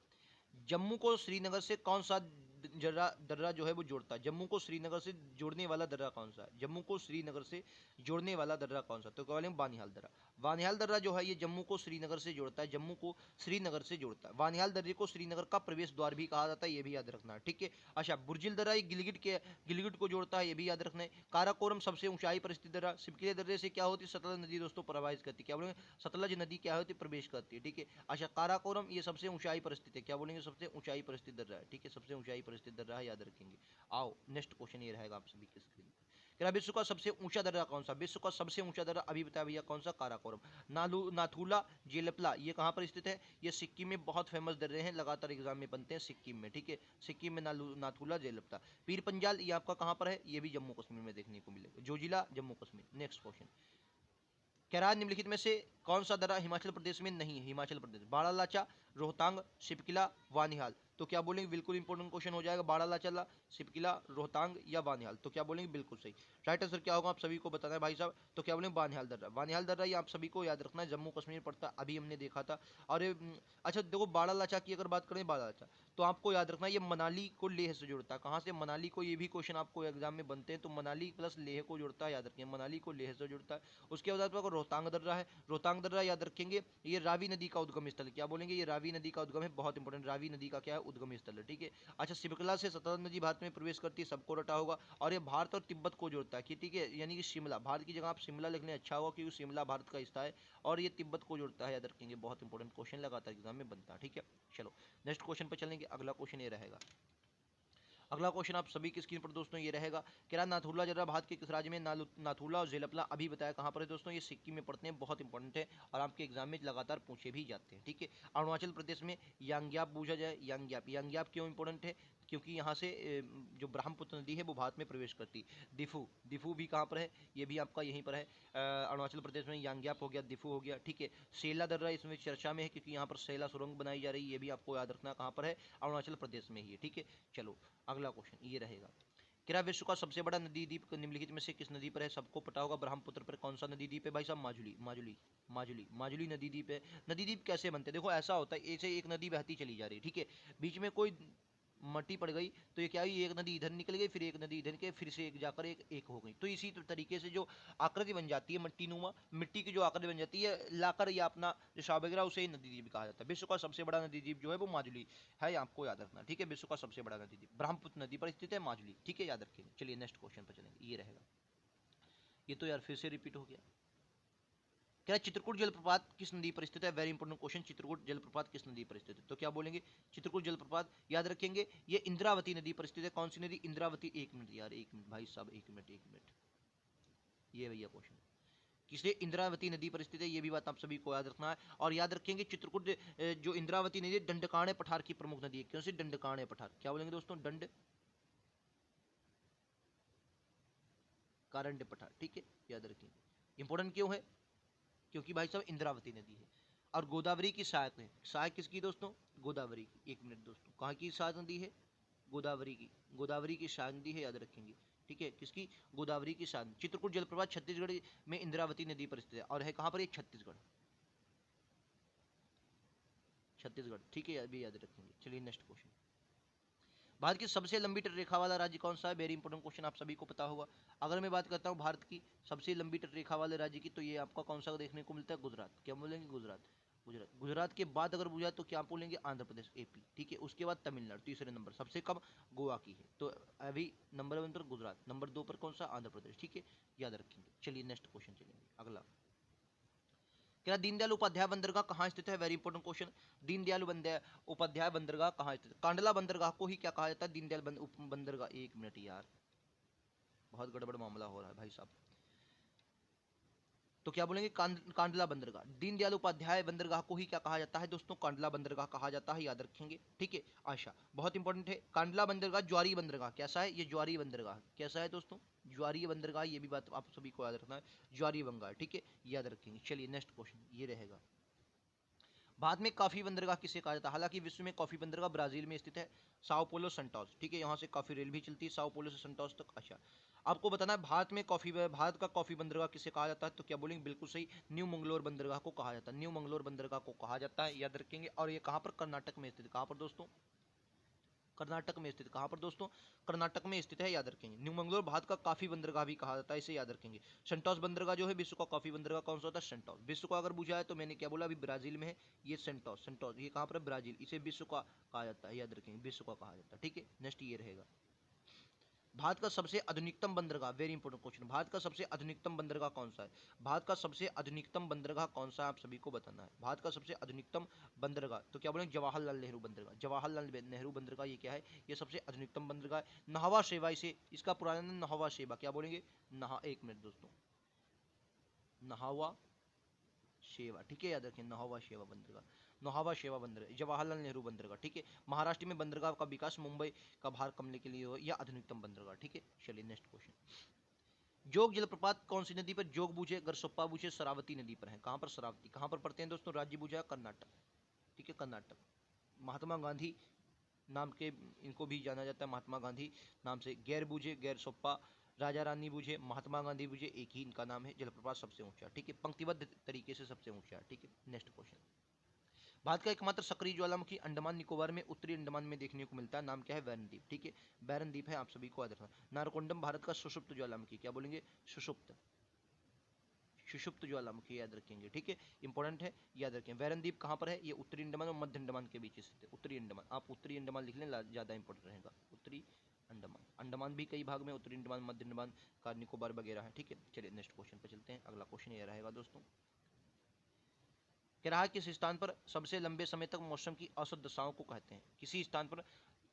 जम्मू को श्रीनगर से कौन सा दर्रा दर्रा जो है वो जोड़ता है? जम्मू को श्रीनगर से जोड़ने वाला दर्रा कौन सा है? जम्मू को श्रीनगर से जोड़ने वाला दर्रा कौन सा? तो क्या बोलेंगे? बानिहाल दर्रा। बानिहाल दर्रा जो है ये जम्मू को श्रीनगर से जोड़ता है, जम्मू को श्रीनगर से जोड़ता है। बानिहाल दर्रे को श्रीनगर का प्रवेश द्वार भी कहा जाता है, ये भी याद रखना है, ठीक है। अच्छा, बुर्जिल दर्रा ये गिलगिट को जोड़ता है, ये भी याद रखना है। काराकोरम सबसे ऊंचाई पर स्थित दर्रा। सिपकिले दर्रे से क्या होती है? सतलज नदी दोस्तों प्रवाहित करती है। क्या बोलेंगे? सतलज नदी क्या होती है? प्रवेश करती है, ठीक है। अच्छा, काराकोरम ये सबसे ऊंचाई पर स्थित है। क्या बोलेंगे? सबसे ऊंचाई पर स्थित दर्रा है, ठीक है, सबसे ऊंचाई पर स्थित दर्रा है, याद रखेंगे। आओ नेक्स्ट क्वेश्चन ये रहेगा आप सभी की स्क्रीन पर। क्या विश्व का सबसे ऊंचा दर्रा कौन सा? विश्व का सबसे ऊंचा दर्रा अभी बताया भैया, कौन सा? काराकोरम। नाथुला जेलपला ये कहां पर स्थित है? ये सिक्किम में बहुत फेमस दर्रे हैं, लगातार एग्जाम में बनते हैं सिक्किम में, ठीक है, सिक्किम में नाथुला जेलपला। पीर पंजाल ये आपका कहां पर है? ये भी जम्मू कश्मीर में देखने को मिलेगा, जोजिला जम्मू कश्मीर। नेक्स्ट क्वेश्चन, कैराज निम्नलिखित में से कौन सा दर्रा हिमाचल प्रदेश में नहीं है? हिमाचल प्रदेश, बाड़ालाचा, रोहतांग, सिपकिला, वानिहाल। तो क्या बोलेंगे? बिल्कुल इंपॉर्टेंट क्वेश्चन हो जाएगा, बाड़ालाचा, सिपकिला, रोहतांग या वानिहाल। तो क्या बोलेंगे? बिल्कुल सही। राइट आंसर क्या होगा आप सभी को बताना है भाई साहब। तो क्या बोलेंगे? बानिहाल दर्रा। बानिहाल दर्रा ये आप सभी को याद रखना है, जम्मू कश्मीर पड़ता है, अभी हमने देखा था। और अच्छा देखो, बाड़ालाचा की अगर बात करें, बाड़ालाचा तो आपको याद रखना है ये मनाली को लेह से जोड़ता है। कहाँ से? मनाली को। ये भी क्वेश्चन आपको एग्जाम में बनते हैं, तो मनाली प्लस लेह को जोड़ता है, याद रखें, मनाली को लेह से जोड़ता है। उसके बाद आपको रोहतांग दर्रा है, रोहतांग दर्रा याद रखेंगे, ये रावी नदी का उद्गम स्थल। क्या बोलेंगे? ये रावी नदी का उद्गम है, बहुत इंपॉर्टेंट, रावी नदी का क्या है? उद्गम स्थल है, ठीक है। अच्छा, सिपकला से सतलज नदी भारत में प्रवेश करती है, सबको रटा होगा। और ये भारत और तिब्बत को जोड़ता है, ठीक है, यानी कि शिमला, भारत की जगह आप शिमला लिख लें, अच्छा होगा, क्योंकि शिमला भारत का हिस्सा है। और ये तिब्बत को जोड़ता है, याद रखेंगे, बहुत इंपॉर्टेंट क्वेश्चन लगातार एग्जाम में बनता है, ठीक है। चलो नेक्स्ट क्वेश्चन पर चलेंगे, अगला क्वेश्चन ये रहेगा, अगला क्वेश्चन आप सभी की स्क्रीन पर दोस्तों ये रहेगा, क्या नाथुला जर्रा भारत के किस राज्य में? नाथुला और जेलपला अभी बताया कहां पर है दोस्तों? ये सिक्किम में पड़ते हैं, बहुत इंपॉर्टेंट है और आपके एग्जाम में लगातार पूछे भी जाते हैं, ठीक है। अरुणाचल प्रदेश में यांग्याप पूछा जाए, यांग्याप, यांग्याप क्यों इंपॉर्टेंट है? क्योंकि यहाँ से जो ब्रह्मपुत्र नदी है वो भारत में प्रवेश करती है। दिफू, दिफू भी कहाँ पर है? ये भी आपका यहीं पर है, अरुणाचल प्रदेश में। यांग्याप हो गया, दिफू हो गया, ठीक है। सेला दर्रा इसमें चर्चा में है, क्योंकि यहाँ पर सेला सुरंग बनाई जा रही है, ये भी आपको याद रखना कहाँ पर है? अरुणाचल प्रदेश में ही है, ठीक है। चलो अगला क्वेश्चन ये रहेगा, क्या विश्व का सबसे बड़ा नदी द्वीप निम्नलिखित में से किस नदी पर है? सबको पता होगा, ब्रह्मपुत्र पर। कौन सा नदी द्वीप है भाई साहब? माजुली, माजुली, माजुली, माजुली नदी द्वीप है। नदी द्वीप कैसे बनते हैं? देखो ऐसा होता है, ऐसे एक नदी बहती चली जा रही है, ठीक है, बीच में कोई मट्टी पड़ गई, तो ये क्या हुई? एक नदी इधर निकल गई, फिर एक नदी इधर के, फिर से एक जाकर एक हो गई। तो इसी तरीके से जो आकृति बन जाती है मट्टी नुमा, मिट्टी की जो आकृति बन जाती है, लाकर या अपना जो वगैरह, उसे ही नदी द्वीप कहा जाता है। विश्व का सबसे बड़ा नदी द्वीप जो है वो माजुली है, आपको याद रखना, ठीक है। विश्व का सबसे बड़ा नदी द्वीप ब्रह्मपुत्र नदी पर स्थित है, माजुली, ठीक है, याद रखेंगे। चलिए नेक्स्ट क्वेश्चन पर चलेंगे, ये रहेगा, ये तो यार फिर से रिपीट हो गया, क्या चित्रकूट जलप्रपात किस नदी पर स्थित है? वेरी इंपॉर्टेंट क्वेश्चन, चित्रकूट जलप्रपात किस नदी पर स्थित है? तो क्या बोलेंगे? चित्रकूट जलप्रपात याद रखेंगे ये इंद्रावती नदी पर स्थित है। कौन सी नदी? इंद्रावती। एक मिनट यार, एक मिनट भाई साहब, एक मिनट एक मिनट, ये भैया क्वेश्चन किसलिए इंद्रावती नदी पर स्थित है, ये भी बात आप सभी को याद रखना है। और याद रखेंगे चित्रकूट जो इंद्रावती नदी है दंडकारण्य पठार की प्रमुख नदी है। क्यों से? दंडकारण्य पठार। क्या बोलेंगे दोस्तों? दंड कारण्य पठार, ठीक है, याद रखेंगे। इंपॉर्टेंट क्यों है? क्योंकि भाई साहब इंद्रावती नदी है। और गोदावरी की सहायक है। सहायक किसकी दोस्तों? गोदावरी की। एक मिनट दोस्तों, कहाँ की सहायक नदी है? गोदावरी की। गोदावरी की सहायक नदी है, याद रखेंगे, ठीक है। किसकी? गोदावरी की सहायक। चित्रकूट जलप्रपात छत्तीसगढ़ में इंद्रावती नदी पर स्थित है और है कहाँ पर? ये छत्तीसगढ़, छत्तीसगढ़, ठीक है, अभी याद रखेंगे। चलिए नेक्स्ट क्वेश्चन। भारत की सबसे लंबी तटरेखा वाला राज्य कौन सा है? वेरी इंपॉर्टेंट क्वेश्चन, आप सभी को पता होगा। अगर मैं बात करता हूँ भारत की सबसे लंबी तटरेखा वाले राज्य की, तो ये आपका कौन सा देखने को मिलता है? गुजरात। क्या बोलेंगे? गुजरात। गुजरात। गुजरात के बाद अगर पूछा तो क्या बोलेंगे? आंध्र प्रदेश, एपी, ठीक है। उसके बाद तमिलनाडु तीसरे नंबर, सबसे कम गोवा की है। तो अभी नंबर 1 पर गुजरात, नंबर 2 पर कौन सा? आंध्र प्रदेश, ठीक है, याद रखेंगे। चलिए नेक्स्ट क्वेश्चन चलेंगे अगला। क्या दीनदयाल उपाध्याय बंदरगाह कहाँ स्थित है? Very important question. Deendayal Upadhyay बंदरगाह कहाँ स्थित है? कांडला बंदरगाह को ही क्या कहा जाता है? दीनदयाल बंदरगाह। एक मिनट यार, बहुत गड़बड़ मामला हो रहा है भाई साहब। तो क्या बोलेंगे? कांडला बंदरगाह। दीनदयाल उपाध्याय बंदरगाह को ही क्या कहा जाता है दोस्तों? कांडला बंदरगाह कहा जाता है, याद रखेंगे, ठीक है। आशा बहुत इंपॉर्टेंट है। कांडला बंदरगाह ज्वारी बंदरगाह कैसा है? ये ज्वारी बंदरगाह कैसा है दोस्तों? ज्वारी बंदरगाह, ये भी बात आप सभी को याद रखना है। ज्वारी बंगाल, ठीक है, याद रखेंगे। चलिए नेक्स्ट क्वेश्चन ये रहेगा। भारत में कॉफी बंदरगाह किसे कहा जाता है? हालांकि विश्व में कॉफी बंदरगाह ब्राजील में स्थित है, साओ पोलो संटोस, ठीक है। यहाँ से काफी रेल भी चलती है साओ पोलो से संटोस तक। अच्छा, आपको बताना है भारत का कॉफी बंदरगाह किसे कहा जाता है? तो क्या बोलेंगे? बिल्कुल सही, न्यू मंगलोर बंदरगाह को कहा जाता है। न्यू मंगलोर बंदरगाह को कहा जाता है, याद रखेंगे। और ये कहाँ पर? कर्नाटक में स्थित। कहाँ पर दोस्तों? कर्नाटक में स्थित। कहाँ पर दोस्तों? कर्नाटक में स्थित है, याद रखेंगे। न्यू मंगलोर भारत का काफी बंदरगाह भी कहा जाता है, इसे याद रखेंगे। सेंटोस बंदरगाह जो है विश्व का काफी बंदरगाह कौन सा होता है? सेंटोस। विश्व का अगर पूछा है तो मैंने क्या बोला? अभी ब्राजील में है ये सेंटोस। सेंटोस ये कहाँ पर है? ब्राजील। इसे विश्व का कहा जाता है, याद रखेंगे, विश्व का कहा जाता है, ठीक है। नेक्स्ट ये रहेगा। भारत का सबसे आधुनिकतम बंदरगाह, वेरी इंपॉर्टेंट क्वेश्चन। भारत का सबसे आधुनिकतम बंदरगाह कौन सा है? भारत का सबसे आधुनिकतम बंदरगाह कौन सा है? आप सभी को बताना है। भारत का सबसे आधुनिकतम बंदरगाह, तो क्या बोलेंगे? जवाहरलाल नेहरू बंदरगाह। जवाहरलाल नेहरू बंदरगाह ये क्या है? ये सबसे आधुनिकतम बंदरगाह है। नहावा शेवा इसे, इसका पुराना नाम नहावा शेवा। क्या बोलेंगे? एक मिनट दोस्तों, नहावा शेवा, ठीक है, याद रखें। नहावा शेवा बंदरगाह, नहावा शेवा बंदरगाह, जवाहरलाल नेहरू बंदरगाह, ठीक है। महाराष्ट्र में बंदरगाह का विकास मुंबई का भार कमने के लिए हो, या आधुनिकतम बंदरगाह, ठीक है। चलिए नेक्स्ट क्वेश्चन। जोग जलप्रपात कौन सी नदी पर? जोग बूझे, गरसोप्पा बूझे, शरावती नदी पर है। कहाँ पर? शरावती। कहाँ पर पड़ते हैं दोस्तों? राज्य बूझा, कर्नाटक, ठीक है, कर्नाटक। महात्मा गांधी नाम के इनको भी जाना जाता है, महात्मा गांधी नाम से। गैर बूझे, गैर सोप्पा, राजा रानी बूझे, महात्मा गांधी बूझे, एक ही इनका नाम है। जलप्रपात सबसे ऊंचा, ठीक है, पंक्तिबद्ध तरीके से सबसे ऊंचा, ठीक है। Next question. भारत का एकमात्र सक्रिय ज्वालामुखी अंडमान निकोबार में, उत्तरी अंडमान में देखने को मिलता है। नाम क्या है? बैरन द्वीप, ठीक है, बैरन द्वीप है, आप सभी को याद रखना। नारकोंडम भारत का सुषुप्त ज्वालामुखी। क्या बोलेंगे? सुषुप्त, सुषुप्त ज्वालामुखी, याद रखेंगे, ठीक है, इंपॉर्टेंट है, याद रखें। वैरनद्वीप कहाँ पर है? ये उत्तरी अंडमान और मध्य अंडमान के बीच स्थित है। उत्तरी अंडमान, आप उत्तरी अंडमान लिख लें, ज्यादा इंपॉर्टेंट रहेगा। उत्तरी अंडमान, अंडमान भी कई भाग में, उत्तरी अंडमान, मध्य अंडमान का निकोबार वगैरह है, ठीक है। चलिए नेक्स्ट क्वेश्चन पर चलते हैं। अगला क्वेश्चन ये रहेगा दोस्तों। कह रहा है किस स्थान पर सबसे लंबे समय तक मौसम की औसत दशाओं को कहते हैं? किसी स्थान पर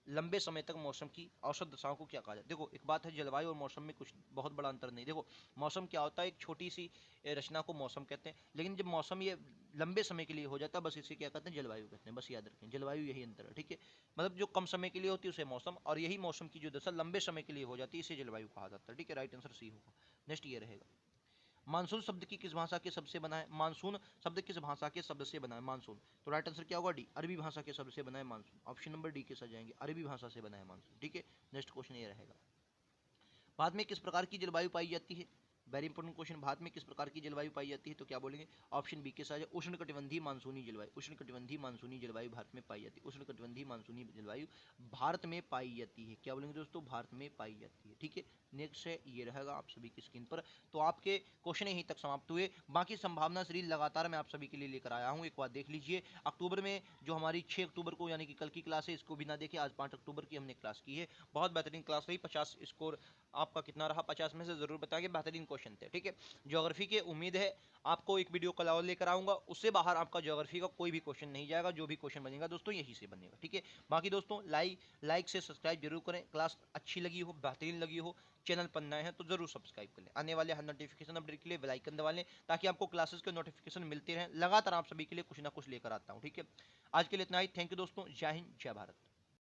लंबे समय तक मौसम की औसत दशाओं को क्या कहा जाए? देखो एक बात है, जलवायु और मौसम में कुछ बहुत बड़ा अंतर नहीं। देखो मौसम क्या होता है? एक छोटी सी रचना को मौसम कहते हैं, लेकिन जब मौसम ये लंबे समय के लिए हो जाता है, बस इसे क्या कहते हैं? जलवायु कहते हैं। बस याद रखें, जलवायु यही अंतर है, ठीक है। मतलब जो कम समय के लिए होती है उसे मौसम, और यही मौसम की जो दशा लंबे समय के लिए हो जाती है इसे जलवायु कहा जाता है, ठीक है। राइट आंसर सी होगा। नेक्स्ट ये रहेगा। मानसून शब्द की किस भाषा के शब्द से बना है? मानसून शब्द किस भाषा के शब्द से बना है? मानसून। तो राइट आंसर क्या होगा? डी, अरबी भाषा के शब्द से बना है मानसून। ऑप्शन नंबर डी के साथ जाएंगे, अरबी भाषा से बना है मानसून, ठीक है। नेक्स्ट क्वेश्चन ये रहेगा। भारत में किस प्रकार की जलवायु पाई जाती है? Very important question. भारत में किस प्रकार की जलवायु पाई जाती है? तो क्या बोलेंगे? ऑप्शन बी के साथ उष्णकटिबंधीय मानसूनी जलवायु। उष्णकटिबंधीय मानसूनी जलवायु भारत में पाई जाती है। उष्णकटिबंधीय मानसूनी जलवायु भारत में पाई जाती है। क्या बोलेंगे दोस्तों? भारत में पाई जाती है, ठीक है। नेक्स्ट है ये रहेगा आप सभी की स्क्रीन पर। तो आपके क्वेश्चन यहीं तक समाप्त हुए। बाकी संभावना सीरीज लगातार मैं आप सभी के लिए लेकर आया हूँ, एक बार देख लीजिए। अक्टूबर में जो हमारी 6 अक्टूबर को यानी कि कल की क्लास है, इसको भी ना देखें, आज 5 अक्टूबर की हमने क्लास की है। बहुत बेहतरीन क्लास रही। 50 स्कोर आपका कितना रहा 50 में से जरूर बताइए, बेहतरीन क्वेश्चन थे, ठीक है। ज्योग्राफी के उम्मीद है आपको एक वीडियो कल और लेकर आऊंगा, उससे बाहर आपका ज्योग्राफी का कोई भी क्वेश्चन नहीं जाएगा। जो भी क्वेश्चन बनेगा दोस्तों यही से बनेगा, ठीक है। बाकी दोस्तों लाइक से सब्सक्राइब जरूर करें। क्लास अच्छी लगी हो, बेहतरीन लगी हो, चैनल पर नए हैं तो जरूर सब्सक्राइब कर लें। आने वाले हर नोटिफिकेशन अपडेट के लिए बेल आइकन दबा लें, ताकि आपको क्लासेस के नोटिफिकेशन मिलते रहें। लगातार आप सभी के लिए कुछ ना कुछ लेकर आता हूँ, ठीक है। आज के लिए इतना ही। थैंक यू दोस्तों। जय हिंद, जय भारत।